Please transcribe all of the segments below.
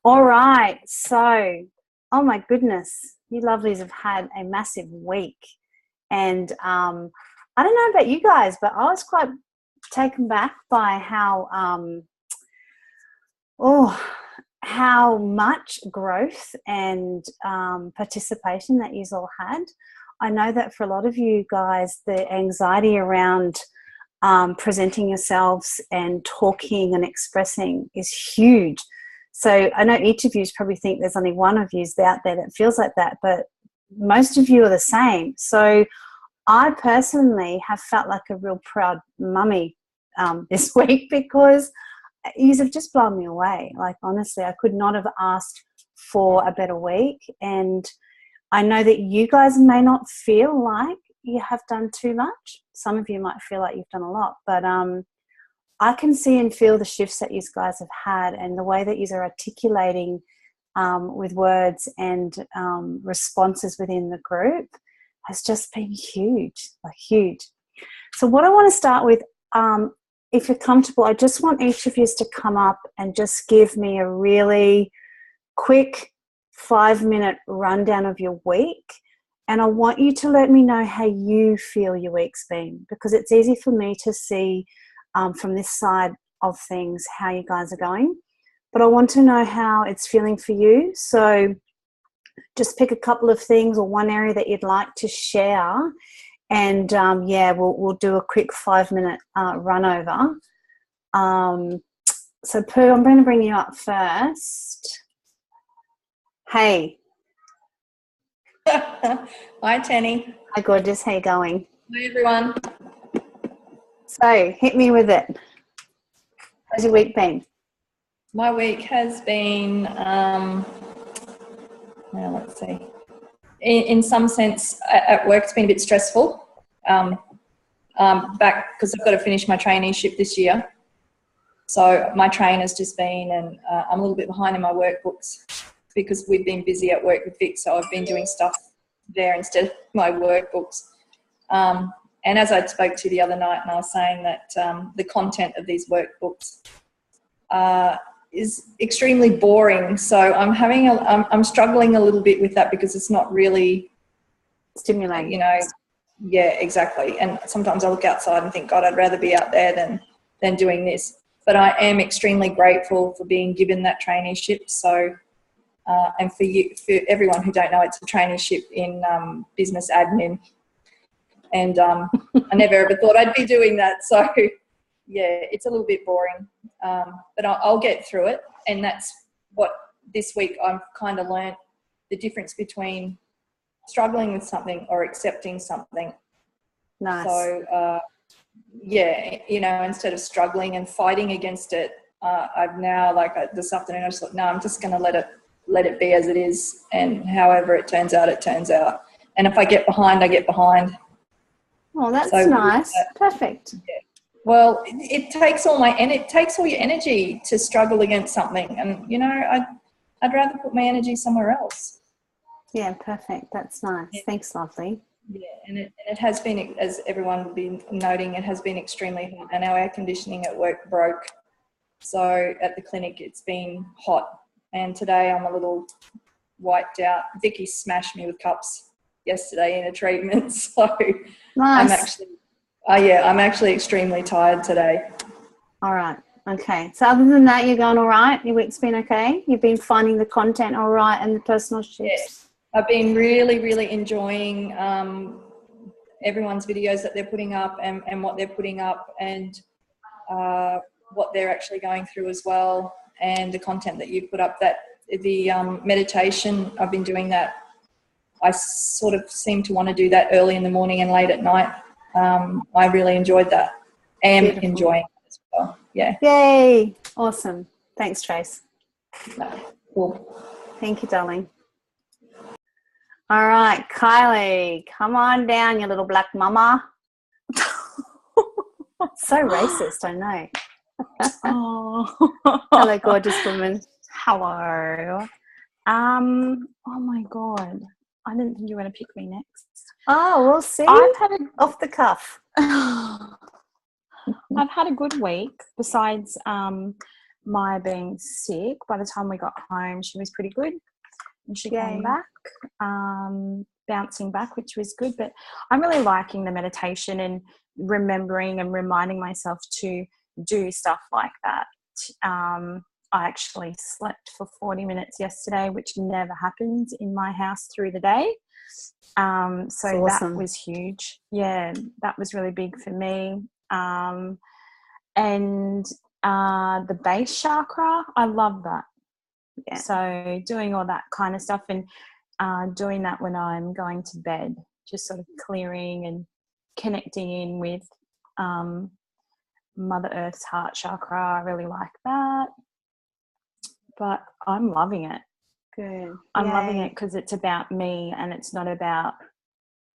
All right. So, oh my goodness, you lovelies have had a massive week. And I don't know about you guys, but I was quite taken back by how much growth and participation that you all had. I know that for a lot of you guys, the anxiety around presenting yourselves and talking and expressing is huge. So I know each of you probably think there's only one of you out there that feels like that, but most of you are the same. So I personally have felt like a real proud mummy this week because you have just blown me away. Like, honestly, I could not have asked for a better week. And I know that you guys may not feel like you have done too much. Some of you might feel like you've done a lot, but I can see and feel the shifts that you guys have had, and the way that you are articulating with words and responses within the group has just been huge, like huge. So what I want to start with, if you're comfortable, I just want each of you to come up and just give me a really quick 5-minute rundown of your week. And I want you to let me know how you feel your week's been, because it's easy for me to see from this side of things how you guys are going. But I want to know how it's feeling for you. So just pick a couple of things or one area that you'd like to share. And we'll do a quick 5-minute run over. So Pooh, I'm going to bring you up first. Hey. Hi, Tanny. Hi, gorgeous. How you going? Hi, everyone. So hit me with it. How's your week been? My week has been, let's see. In some sense, at work, it's been a bit stressful. Back because I've got to finish my traineeship this year. So my trainer's just been, and I'm a little bit behind in my workbooks because we've been busy at work with Vic. So I've been doing stuff there instead of my workbooks. And as I spoke to you the other night, and I was saying that the content of these workbooks is extremely boring. So I'm struggling a little bit with that because it's not really stimulating. Yeah, exactly. And sometimes I look outside and think, God, I'd rather be out there than doing this. But I am extremely grateful for being given that traineeship. So, and for everyone who don't know, it's a traineeship in business admin. And I never ever thought I'd be doing that. So, yeah, it's a little bit boring. But I'll get through it. And that's what this week I've kind of learnt, the difference between struggling with something or accepting something. Nice. So, instead of struggling and fighting against it, I've now, this afternoon, I just thought, no, I'm just going to let it be as it is. And however it turns out, it turns out. And if I get behind, I get behind. Oh, that's nice. Perfect. Yeah. Well, it takes all your energy to struggle against something. And, I'd rather put my energy somewhere else. Yeah, perfect. That's nice. Yeah. Thanks, lovely. Yeah, and it has been, as everyone will be noting, it has been extremely hot, and our air conditioning at work broke. So at the clinic, it's been hot, and today I'm a little wiped out. Vicky smashed me with cups yesterday in a treatment, so nice. I'm actually extremely tired today. All right. Okay. So other than that, you're going all right? Your week's been okay? You've been finding the content all right and the personal shifts? Yes. I've been really, really enjoying everyone's videos that they're putting up and what they're putting up and what they're actually going through as well, and the content that you put up. That the meditation, I've been doing that. I sort of seem to want to do that early in the morning and late at night. I really enjoyed that. And enjoying it as well. Yeah. Yay. Awesome. Thanks, Trace. Cool. Thank you, darling. All right, Kylie, come on down, you little black mama. So racist, I know. Oh. Hello, gorgeous woman. Hello. Oh my God. I didn't think you were going to pick me next. Oh, we'll see. I've had off the cuff. I've had a good week besides Maya being sick, by the time we got home, she was pretty good. And she came Yay. back, bouncing back, which was good. But I'm really liking the meditation and remembering and reminding myself to do stuff like that. I actually slept for 40 minutes yesterday, which never happens in my house through the day. So awesome. that was huge. Yeah, that was really big for me. And the base chakra, I love that. Yeah. So doing all that kind of stuff and doing that when I'm going to bed, just sort of clearing and connecting in with Mother Earth's heart chakra. I really like that. But I'm loving it. Good. I'm Yay. loving it because it's about me and it's not about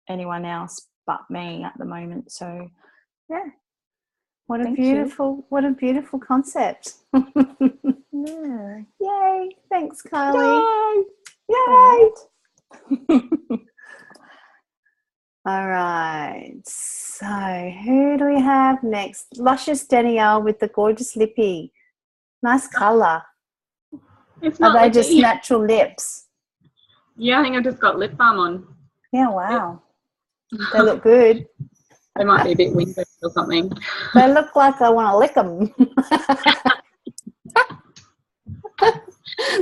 anyone else but me at the moment. So yeah. What a Thank beautiful concept. Yeah. Yay. Thanks, Kylie. Yay. All right. So who do we have next? Luscious Danielle with the gorgeous lippy. Nice colour. It's Are not they lippy. just natural lips? Yeah, I think I've just got lip balm on. Yeah, wow. They look good. They might be a bit windy or something. They look like I want to lick them.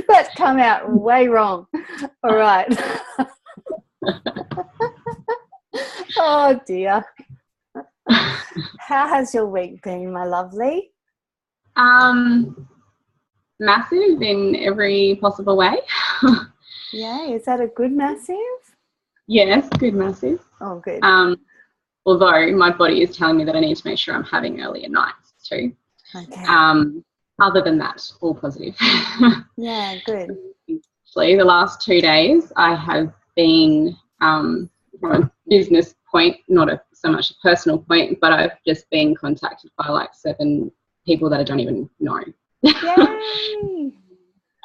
That's come out way wrong. All right. Oh, dear. How has your week been, my lovely? Massive in every possible way. Yeah, is that a good massive? Yes, good massive. Oh, good. Although my body is telling me that I need to make sure I'm having earlier nights too. Okay. Other than that, all positive. Yeah, good. Actually, the last 2 days I have been, from a business point, not so much a personal point, but I've just been contacted by like 7 people that I don't even know. Yay!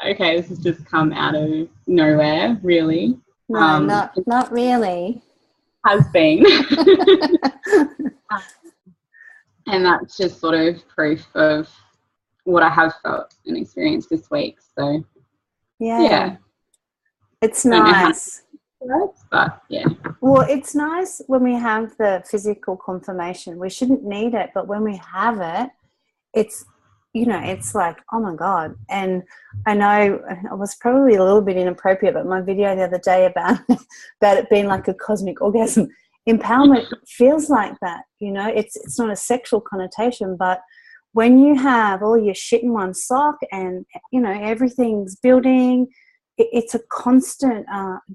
Okay, this has just come out of nowhere, really. No, not really. Has been. And that's just sort of proof of what I have felt and experienced this week. So, yeah. It's I don't know how nice. it works, but yeah. Well, it's nice when we have the physical confirmation. We shouldn't need it, but when we have it, it's, you know, it's like, oh my God. And I know I was probably a little bit inappropriate, but my video the other day about it being like a cosmic orgasm, empowerment feels like that, you know. It's not a sexual connotation, but when you have all your shit in one sock and, you know, everything's building, it's a constant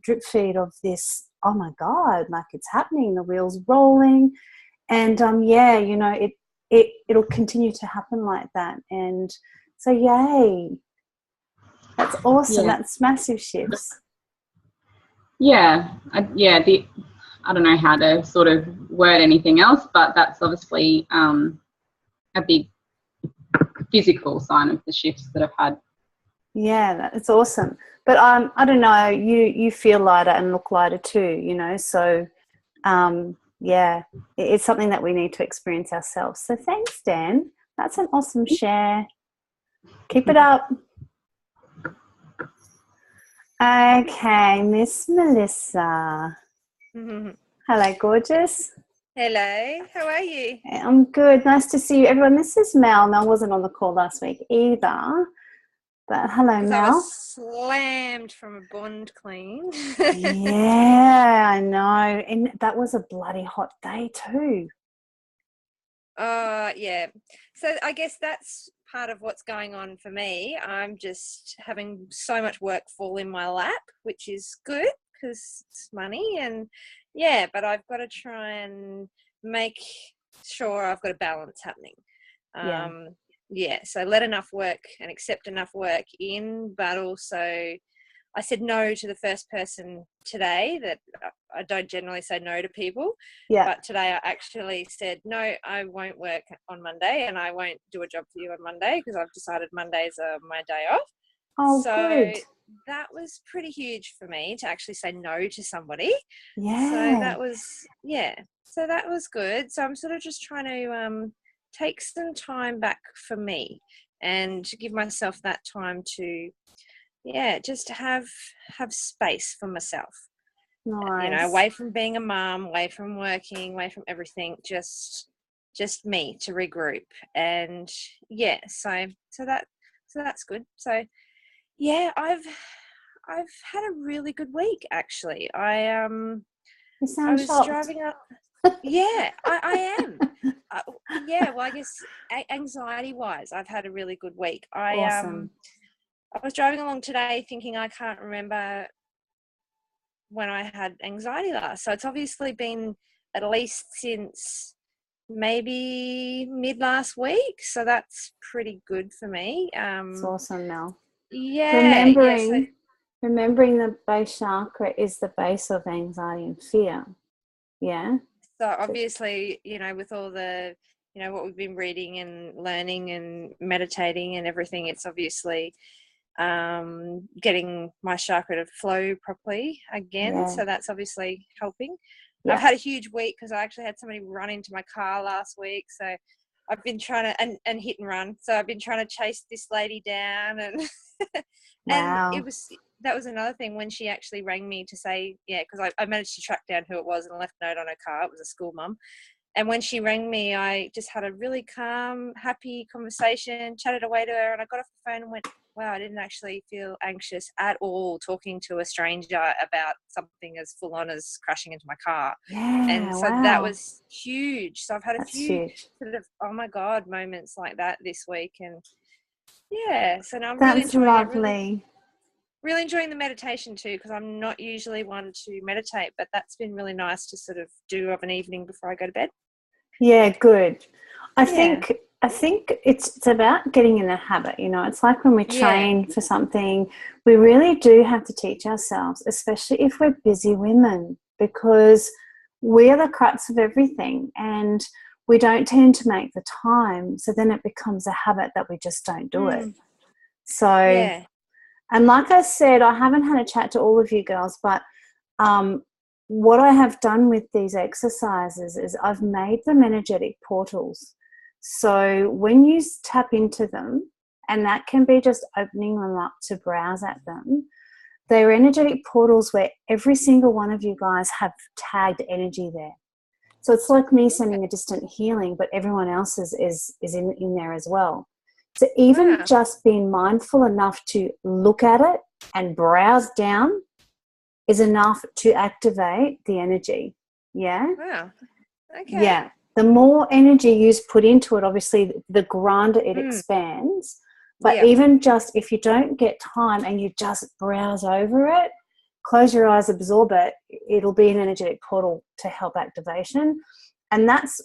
drip feed of this, oh my God, like it's happening, the wheel's rolling. And yeah, you know, it'll continue to happen like that. And so yay, that's awesome. Yeah. That's massive shifts. Yeah, I don't know how to sort of word anything else, but that's obviously a big physical sign of the shifts that I've had. Yeah, it's awesome. But I don't know, you feel lighter and look lighter too, you know. So yeah, it's something that we need to experience ourselves. So thanks, Dan. That's an awesome share. Keep it up. Okay, Miss Melissa. Hello, gorgeous. Hello, how are you? I'm good. Nice to see you, everyone. This is Mel. Mel wasn't on the call last week either. But hello, Because Mel. I was slammed from a bond clean. Yeah, I know. And that was a bloody hot day too. Yeah. So I guess that's part of what's going on for me. I'm just having so much work fall in my lap, which is good because it's money. And yeah, but I've got to try and make sure I've got a balance happening. So let enough work and accept enough work in, but also I said no to the first person today. That I don't generally say no to people, but today I actually said no, I won't work on Monday and I won't do a job for you on Monday because I've decided Mondays are my day off. Oh, so good. That was pretty huge for me to actually say no to somebody. Yeah. So that was good. So I'm sort of just trying to take some time back for me and give myself that time to, just have space for myself. Nice. You know, away from being a mum, away from working, away from everything, just me to regroup. And so that's good. So I've had a really good week, actually. You sound was shocked. driving up. Yeah, I am. Well, I guess anxiety-wise, I've had a really good week. Awesome. I was driving along today thinking I can't remember when I had anxiety last. So it's obviously been at least since maybe mid last week. So that's pretty good for me. It's awesome, Mel. Yeah. Remembering the base chakra is the base of anxiety and fear. Yeah. So obviously, with all the, what we've been reading and learning and meditating and everything, it's obviously getting my chakra to flow properly again. Yeah. So that's obviously helping. Yeah. I've had a huge week because I actually had somebody run into my car last week. So I've been trying to, and hit and run. So I've been trying to chase this lady down, and Wow. and that was another thing when she actually rang me to say, because I managed to track down who it was and left a note on her car. It was a school mum. And when she rang me, I just had a really calm, happy conversation, chatted away to her, and I got off the phone and went, wow, I didn't actually feel anxious at all talking to a stranger about something as full on as crashing into my car. Yeah, and so that was huge. So I've had a few sort of, oh my God, moments like that this week. And so now I'm really enjoying it. Really enjoying the meditation too, because I'm not usually one to meditate, but that's been really nice to sort of do of an evening before I go to bed. Yeah, good. I think it's about getting in a habit. It's like when we train for something, we really do have to teach ourselves, especially if we're busy women, because we are the crux of everything and we don't tend to make the time. So then it becomes a habit that we just don't do it. So, and like I said, I haven't had a chat to all of you girls, but what I have done with these exercises is I've made them energetic portals. So when you tap into them, and that can be just opening them up to browse at them, they're energetic portals where every single one of you guys have tagged energy there. So it's like me sending a distant healing, but everyone else is in there as well. So even just being mindful enough to look at it and browse down is enough to activate the energy. Yeah? Wow. Okay. Yeah. The more energy you put into it, obviously, the grander it expands. But even just if you don't get time and you just browse over it, close your eyes, absorb it, it'll be an energetic portal to help activation. And that's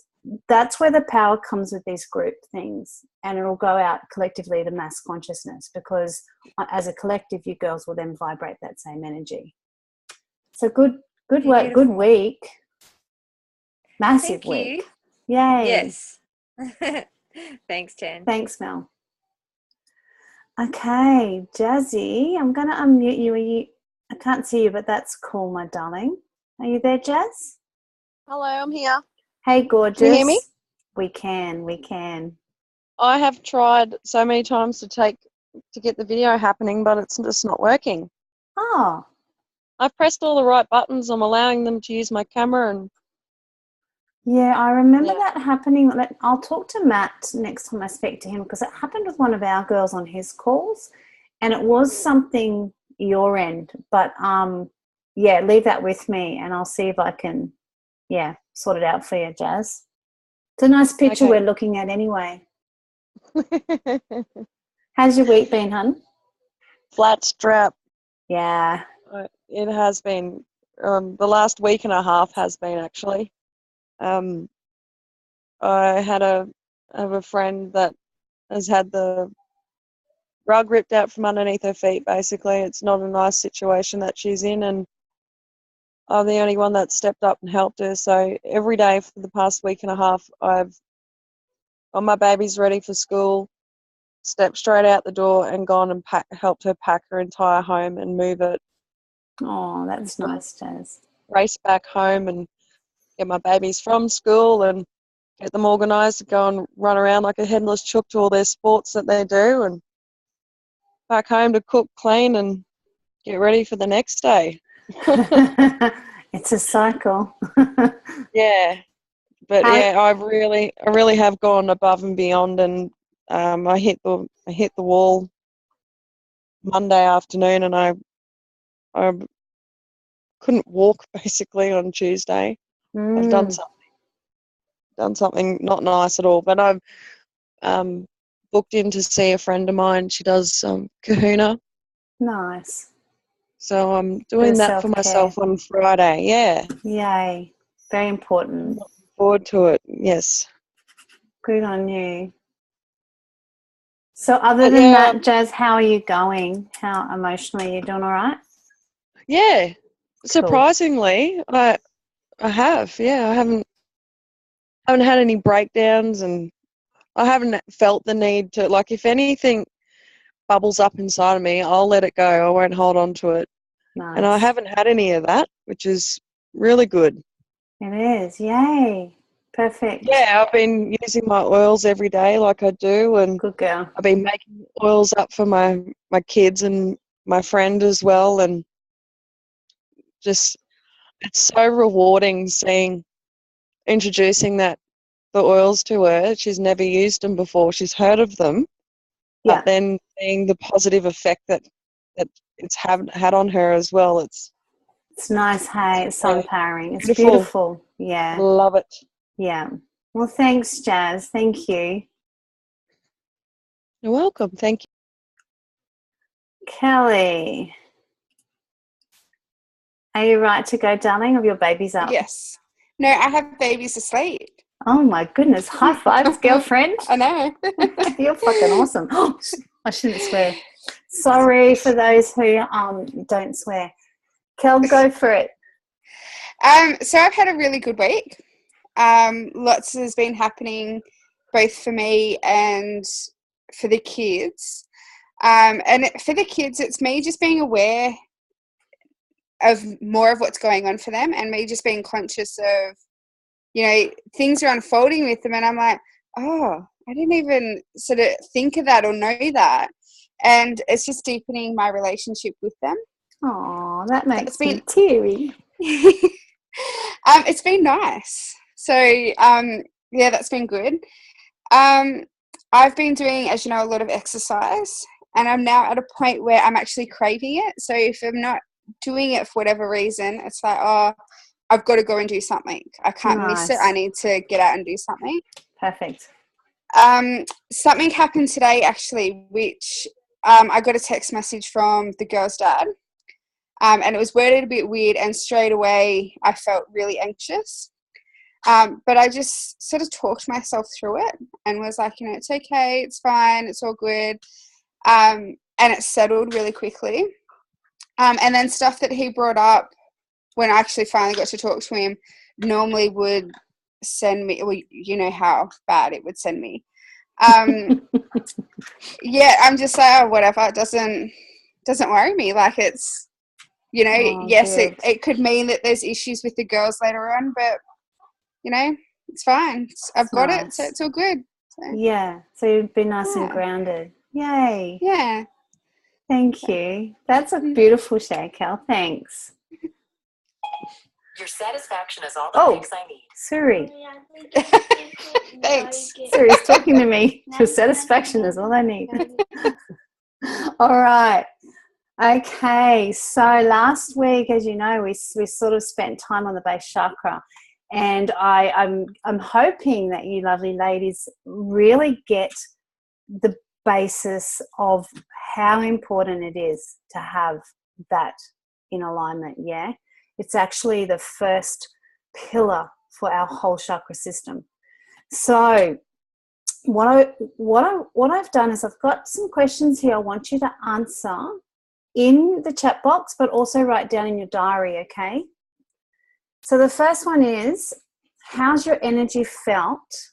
where the power comes with these group things, and it'll go out collectively to mass consciousness, because as a collective, you girls will then vibrate that same energy. So good work, good week. Massive week. Yay. Yes. Thanks, Jen. Thanks, Mel. Okay, Jazzy, I'm going to unmute you. I can't see you, but that's cool, my darling. Are you there, Jazz? Hello, I'm here. Hey, gorgeous. Can you hear me? We can. I have tried so many times to get the video happening, but it's just not working. Oh. I've pressed all the right buttons. I'm allowing them to use my camera and... Yeah, I remember that happening. I'll talk to Matt next time I speak to him, because it happened with one of our girls on his calls, and it was something your end. But, leave that with me and I'll see if I can, sort it out for you, Jazz. It's a nice picture we're looking at anyway. How's your week been, hun? Flat strap. Yeah. It has been. The last week and a half has been, actually. I have a friend that has had the rug ripped out from underneath her feet, basically. It's not a nice situation that she's in, and I'm the only one that stepped up and helped her. So every day for the past week and a half, I've got my babies ready for school, stepped straight out the door and gone and helped her pack her entire home and move it. Oh, that's nice, Jazz. Race back home and get my babies from school and get them organised to go and run around like a headless chook to all their sports that they do, and back home to cook, clean, and get ready for the next day. It's a cycle. Yeah, but I really have gone above and beyond, and I hit the wall Monday afternoon, and I couldn't walk basically on Tuesday. I've done something not nice at all, but I've booked in to see a friend of mine. She does kahuna. Nice. So I'm doing that for myself on Friday. Yeah. Yay. Very important. Looking forward to it. Yes. Good on you. So other than that, Jazz, how are you going? How emotionally, you doing all right? Yeah. Surprisingly, I have. Yeah, I haven't had any breakdowns, and I haven't felt the need to, like, if anything bubbles up inside of me, I'll let it go. I won't hold on to it. Nice. And I haven't had any of that, which is really good. It is. Yay. Perfect. Yeah, I've been using my oils every day like I do, and good girl. I've been making oils up for my kids and my friend as well, and just it's so rewarding introducing the oils to her. She's never used them before. She's heard of them, but then seeing the positive effect that it's had on her as well. It's nice. Hey, it's so empowering. It's beautiful. Beautiful. Yeah. I love it. Yeah. Well, thanks, Jazz. Thank you. You're welcome. Thank you. Kelly, are you right to go, darling, or your baby's up? Yes. No, I have babies asleep. Oh, my goodness. High fives, girlfriend. I know. You're fucking awesome. Oh, I shouldn't swear. Sorry for those who don't swear. Kel, go for it. So I've had a really good week. Lots has been happening both for me and for the kids. And for the kids, it's me just being aware of more of what's going on for them, and me just being conscious of, things are unfolding with them, and I'm like, oh, I didn't even sort of think of that or know that. And it's just deepening my relationship with them. Oh, that makes me teary. It's been nice. So, that's been good. I've been doing, as you know, a lot of exercise, and I'm now at a point where I'm actually craving it. So if I'm not doing it for whatever reason, it's like, oh, I've got to go and do something. I can't miss it. I need to get out and do something. Perfect. Something happened today, actually, which I got a text message from the girl's dad. And it was worded a bit weird, and straight away I felt really anxious. But I just sort of talked myself through it and was like, it's okay, it's fine, it's all good. And it settled really quickly. And then stuff that he brought up when I actually finally got to talk to him normally would send me, well, you know how bad it would send me. Yeah, I'm just like, oh, whatever, it doesn't worry me. Like, it's, yes, it could mean that there's issues with the girls later on, but, it's fine. I've got it, so it's all good. So. Yeah, so you'd be nice and grounded. Yay. Yeah. Thank you. That's a beautiful share, Cal. Thanks. Your satisfaction is all the thanks I need. Suri. Thanks. Suri's talking to me. Your satisfaction is all I need. All right. Okay. So last week, as you know, we sort of spent time on the base chakra, and I'm hoping that you lovely ladies really get the basis of how important it is to have that in alignment. Yeah. It's actually the first pillar for our whole chakra system. So what I've done is I've got some questions here I want you to answer in the chat box, but also write down in your diary, okay? So the first one is, how's your energy felt?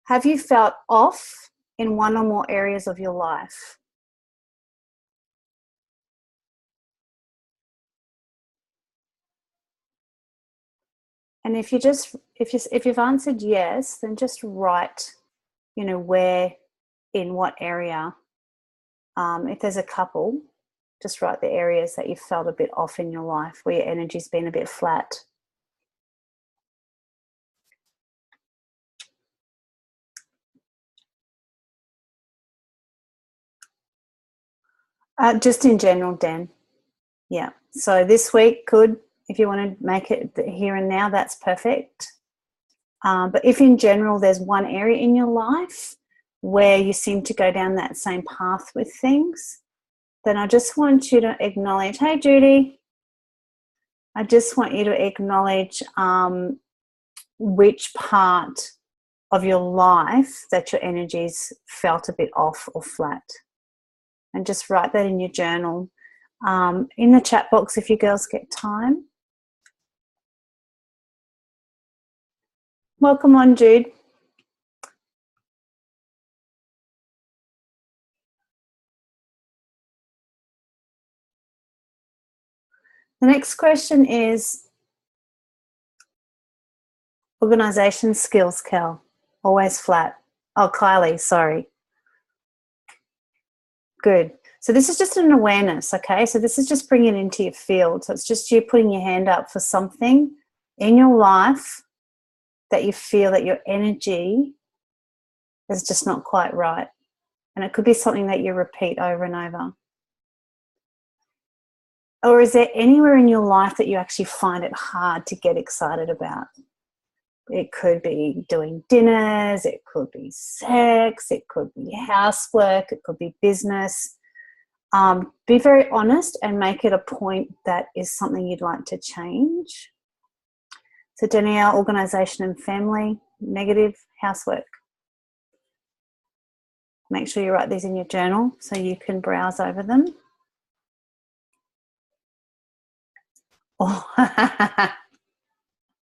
Have you felt off in one or more areas of your life? And if you've answered yes, then just write, where, in what area. If there's a couple, just write the areas that you felt a bit off in your life, where your energy's been a bit flat. Just in general, Dan. Yeah. So this week, good. If you want to make it here and now, that's perfect. But if in general there's one area in your life where you seem to go down that same path with things, then I just want you to acknowledge, hey, Judy, I just want you to acknowledge which part of your life that your energies felt a bit off or flat. And just write that in your journal. In the chat box, if you girls get time. Welcome on, Jude. The next question is organisation skills, Cal. Always flat. Oh, Kylie, sorry. Good. So this is just an awareness, okay? So this is just bringing it into your field. So it's just you putting your hand up for something in your life that you feel that your energy is just not quite right. And it could be something that you repeat over and over. Or is there anywhere in your life that you actually find it hard to get excited about? It could be doing dinners, it could be sex, it could be housework, it could be business. Be very honest and make it a point that is something you'd like to change. So Danielle, organisation and family, negative, housework. Make sure you write these in your journal so you can browse over them. Oh,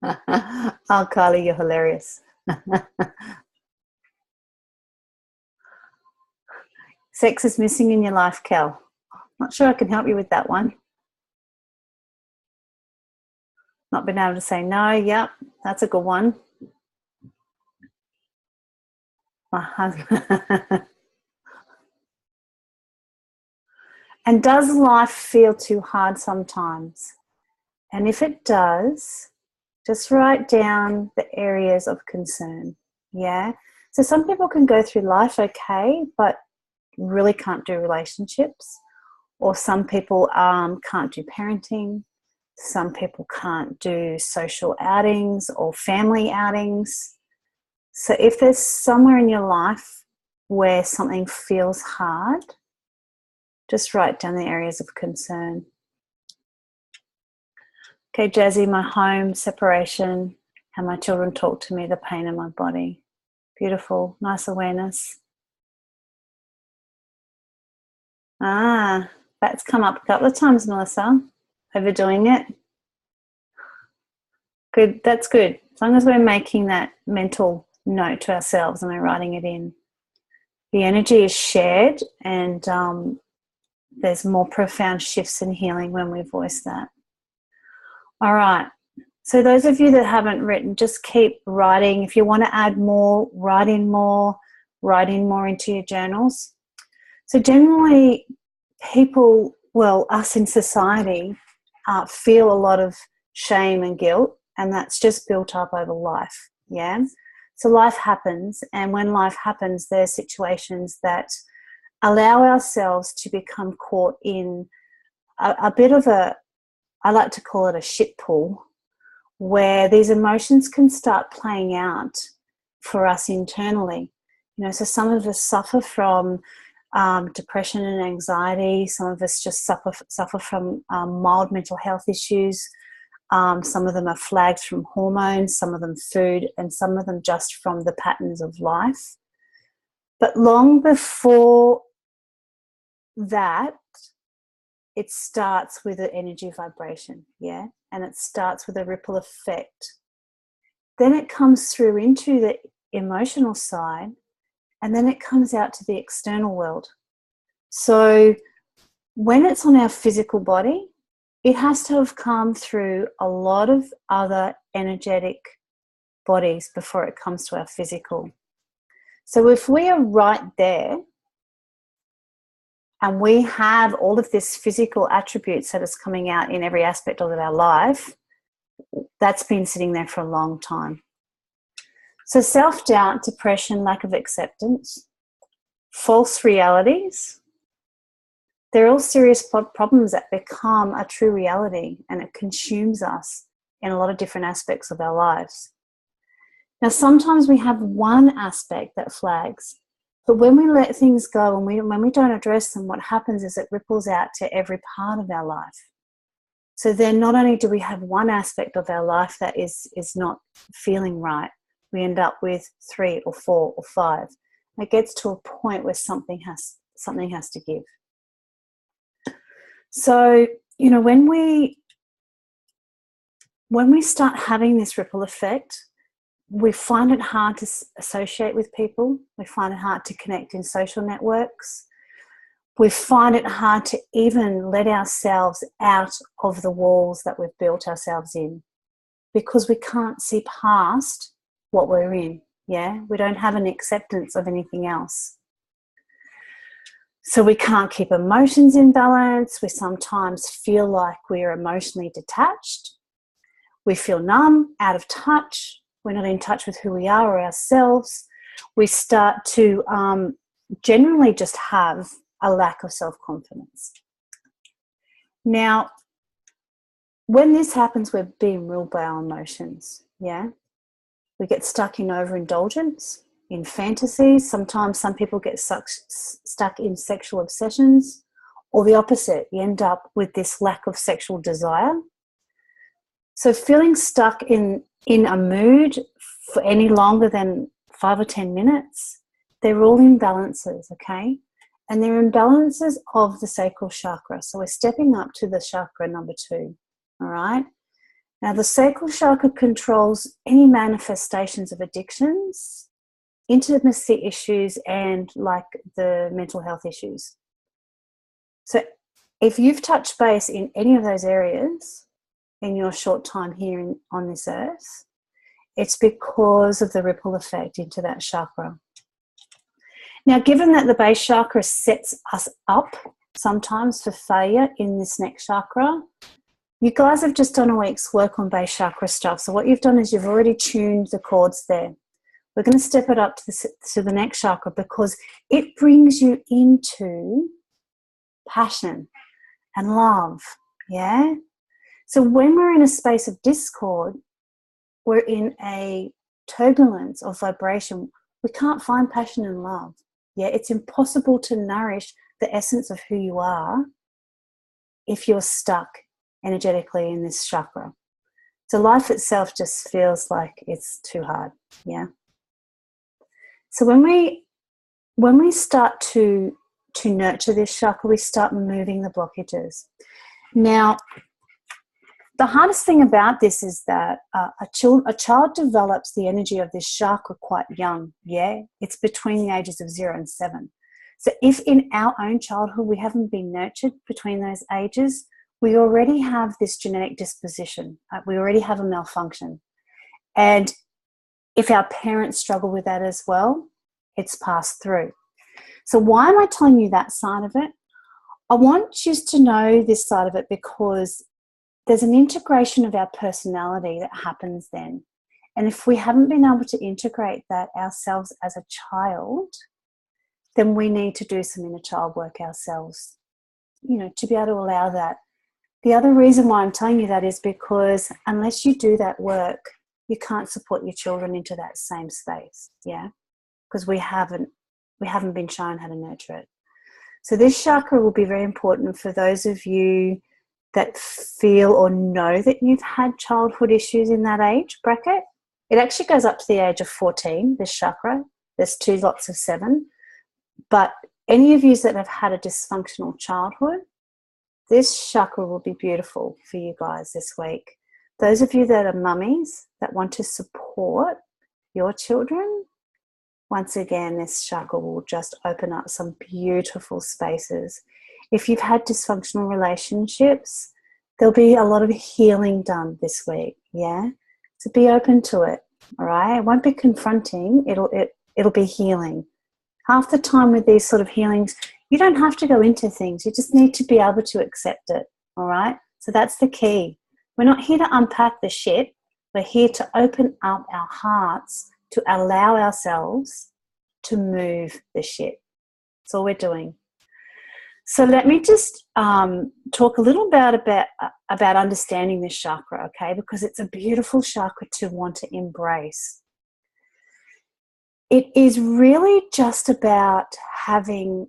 oh Kylie, you're hilarious. Sex is missing in your life, Cal. Not sure I can help you with that one. Not being able to say no, yep, that's a good one. My husband. And does life feel too hard sometimes? And if it does, just write down the areas of concern. Yeah. So some people can go through life okay, but really can't do relationships. Or some people can't do parenting. Some people can't do social outings or family outings. So if there's somewhere in your life where something feels hard, just write down the areas of concern. Okay, Jazzy, my home, separation, how my children talk to me, the pain in my body. Beautiful, nice awareness. That's come up a couple of times, Melissa. Overdoing it. Good, that's good. As long as we're making that mental note to ourselves and we're writing it in. The energy is shared and there's more profound shifts in healing when we voice that. All right. So those of you that haven't written, just keep writing. If you want to add more, write in more into your journals. So generally people, well, us in society, feel a lot of shame and guilt, and that's just built up over life, yeah? So life happens, and when life happens, there's situations that allow ourselves to become caught in a bit of a, I like to call it a shit pool, where these emotions can start playing out for us internally. You know, so some of us suffer from depression and anxiety. Some of us just suffer from mild mental health issues. Some of them are flagged from hormones, some of them food, and some of them just from the patterns of life. But long before that, it starts with an energy vibration, yeah? And it starts with a ripple effect. Then it comes through into the emotional side, and then it comes out to the external world. So when it's on our physical body, it has to have come through a lot of other energetic bodies before it comes to our physical. So if we are right there and we have all of this physical attributes that is coming out in every aspect of our life, that's been sitting there for a long time. So self-doubt, depression, lack of acceptance, false realities, they're all serious problems that become a true reality, and it consumes us in a lot of different aspects of our lives. Now, sometimes we have one aspect that flags, but when we let things go and when we don't address them, what happens is it ripples out to every part of our life. So then not only do we have one aspect of our life that is not feeling right, we end up with 3 or 4 or 5. It gets to a point where something has to give. So, you know, when we start having this ripple effect, we find it hard to associate with people. We find it hard to connect in social networks. We find it hard to even let ourselves out of the walls that we've built ourselves in, because we can't see past what we're in. Yeah, we don't have an acceptance of anything else. So we can't keep emotions in balance. We sometimes feel like we're emotionally detached. We feel numb, out of touch. We're not in touch with who we are or ourselves. We start to generally just have a lack of self-confidence. Now, when this happens, we're being ruled by our emotions, yeah? We get stuck in overindulgence, in fantasies. Sometimes some people get stuck in sexual obsessions, or the opposite. You end up with this lack of sexual desire. So feeling stuck in a mood for any longer than 5 or 10 minutes, they're all imbalances, okay? And they're imbalances of the sacral chakra. So we're stepping up to the chakra number 2, all right? Now, the sacral chakra controls any manifestations of addictions, intimacy issues, and like the mental health issues. So if you've touched base in any of those areas in your short time here on this earth, it's because of the ripple effect into that chakra. Now, given that the base chakra sets us up sometimes for failure in this next chakra, you guys have just done a week's work on base chakra stuff. So what you've done is you've already tuned the chords there. We're going to step it up to the next chakra, because it brings you into passion and love, yeah? So when we're in a space of discord, we're in a turbulence of vibration. We can't find passion and love. Yeah, it's impossible to nourish the essence of who you are if you're stuck energetically in this chakra. So life itself just feels like it's too hard, yeah? So when we start to nurture this chakra, we start moving the blockages. Now, the hardest thing about this is that a child develops the energy of this chakra quite young, yeah? It's between the ages of 0 and 7. So if in our own childhood we haven't been nurtured between those ages, we already have this genetic disposition. We already have a malfunction. And if our parents struggle with that as well, it's passed through. So why am I telling you that side of it? I want you to know this side of it because there's an integration of our personality that happens then. And if we haven't been able to integrate that ourselves as a child, then we need to do some inner child work ourselves, you know, to be able to allow that. The other reason why I'm telling you that is because unless you do that work, you can't support your children into that same space, yeah? Because we haven't been shown how to nurture it. So this chakra will be very important for those of you that feel or know that you've had childhood issues in that age bracket. It actually goes up to the age of 14, this chakra. There's 2 lots of 7. But any of you that have had a dysfunctional childhood, this chakra will be beautiful for you guys this week. Those of you that are mummies that want to support your children, once again, this chakra will just open up some beautiful spaces. If you've had dysfunctional relationships, There'll be a lot of healing done this week, yeah? So be open to it, all right? It won't be confronting, it'll be healing. Half the time with these sort of healings, you don't have to go into things. You just need to be able to accept it, all right? So that's the key. We're not here to unpack the shit. We're here to open up our hearts to allow ourselves to move the shit. That's all we're doing. So let me just talk a little about understanding this chakra, okay? Because it's a beautiful chakra to want to embrace. It is really just about having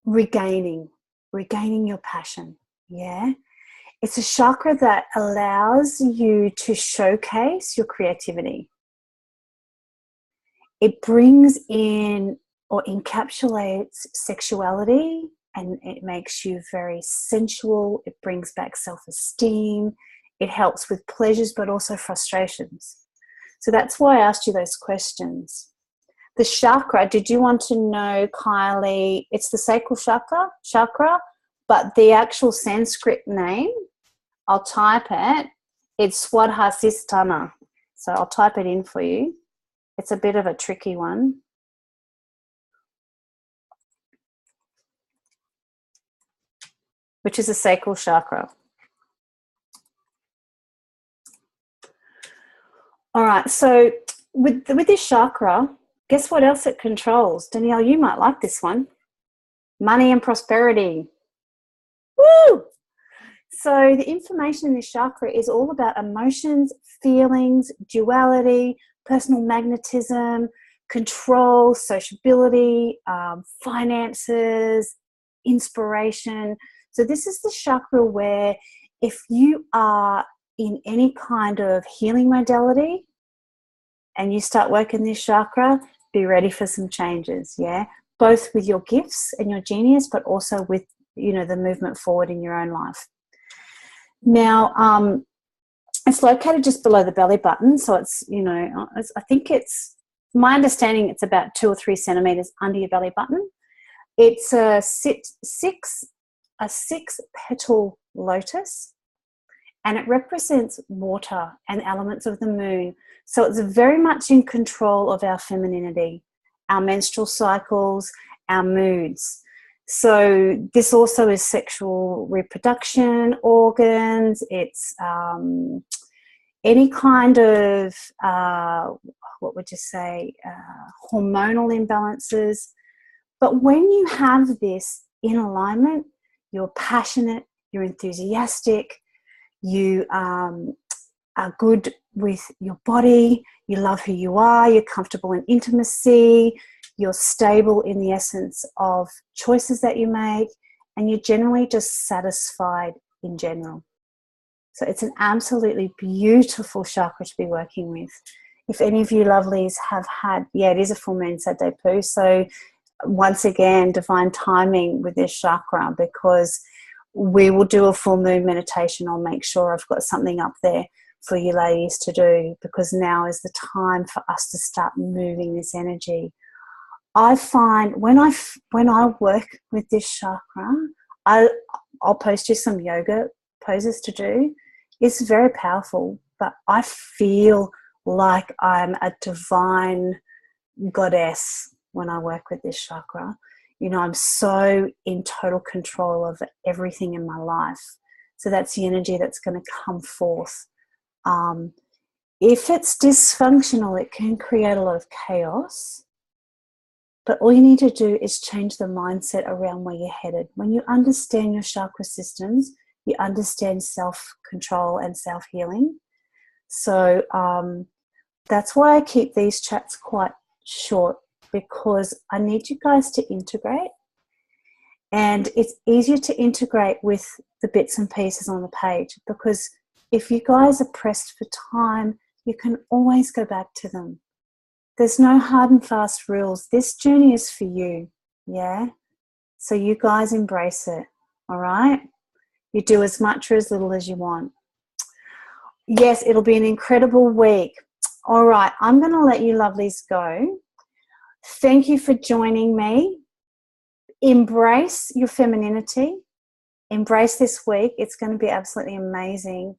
regaining your passion, yeah? It's a chakra that allows you to showcase your creativity. It brings in or encapsulates sexuality, and it makes you very sensual. It brings back self-esteem. It helps with pleasures but also frustrations. So that's why I asked you those questions. The chakra, did you want to know, Kylie? It's the sacral chakra, but the actual Sanskrit name, I'll type it. It's Swadhisthana. So I'll type it in for you. It's a bit of a tricky one. Which is a sacral chakra. All right, so with this chakra, guess what else it controls? Danielle, you might like this one. Money and prosperity. Woo! So the information in this chakra is all about emotions, feelings, duality, personal magnetism, control, sociability, finances, inspiration. So this is the chakra where if you are in any kind of healing modality and you start working this chakra, be ready for some changes, yeah? Both with your gifts and your genius, but also with, you know, the movement forward in your own life. Now, it's located just below the belly button, so it's, you know, I think it's, my understanding, it's about 2 or 3 centimeters under your belly button. It's a six-petal lotus, and it represents water and elements of the moon. So it's very much in control of our femininity, our menstrual cycles, our moods. So this also is sexual reproduction organs. It's any kind of, what would you say, hormonal imbalances. But when you have this in alignment, you're passionate, you're enthusiastic, you are good with your body, you love who you are, you're comfortable in intimacy, you're stable in the essence of choices that you make, and you're generally just satisfied in general. So it's an absolutely beautiful chakra to be working with. If any of you lovelies have had, yeah, it is a full moon Saturday poo, so once again, divine timing with this chakra, because we will do a full moon meditation. I'll make sure I've got something up there for you ladies to do, because now is the time for us to start moving this energy. I find when I work with this chakra, I'll post you some yoga poses to do. It's very powerful, but I feel like I'm a divine goddess when I work with this chakra. You know, I'm so in total control of everything in my life. So that's the energy that's going to come forth. If it's dysfunctional, it can create a lot of chaos. But all you need to do is change the mindset around where you're headed. When you understand your chakra systems, you understand self-control and self-healing. So that's why I keep these chats quite short, because I need you guys to integrate. And it's easier to integrate with the bits and pieces on the page, because if you guys are pressed for time, you can always go back to them. There's no hard and fast rules. This journey is for you, yeah? So you guys embrace it, all right? You do as much or as little as you want. Yes, it'll be an incredible week. All right, I'm going to let you lovelies go. Thank you for joining me. Embrace your femininity. embrace this week. It's going to be absolutely amazing.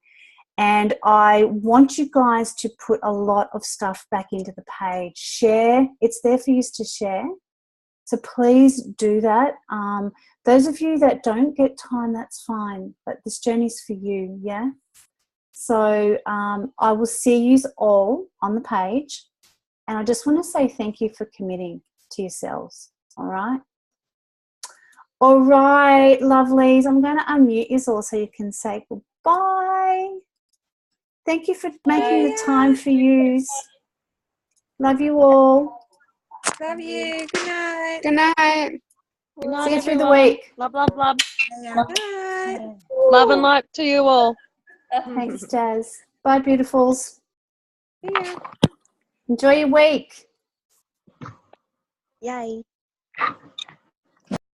And I want you guys to put a lot of stuff back into the page. Share. It's there for you to share. So please do that. Those of you that don't get time, that's fine. But this journey's for you, yeah? So I will see you all on the page. And I just want to say thank you for committing to yourselves, all right? All right, lovelies. I'm going to unmute you all so you can say goodbye. Thank you for making the time for you. Love you all. Love you. Good night. Good night. Good night, See you through the everyone. week. Love, love, love. Bye. Love and light to you all. Thanks, Jazz. Bye, beautifuls. Yeah. Enjoy your week. Yay.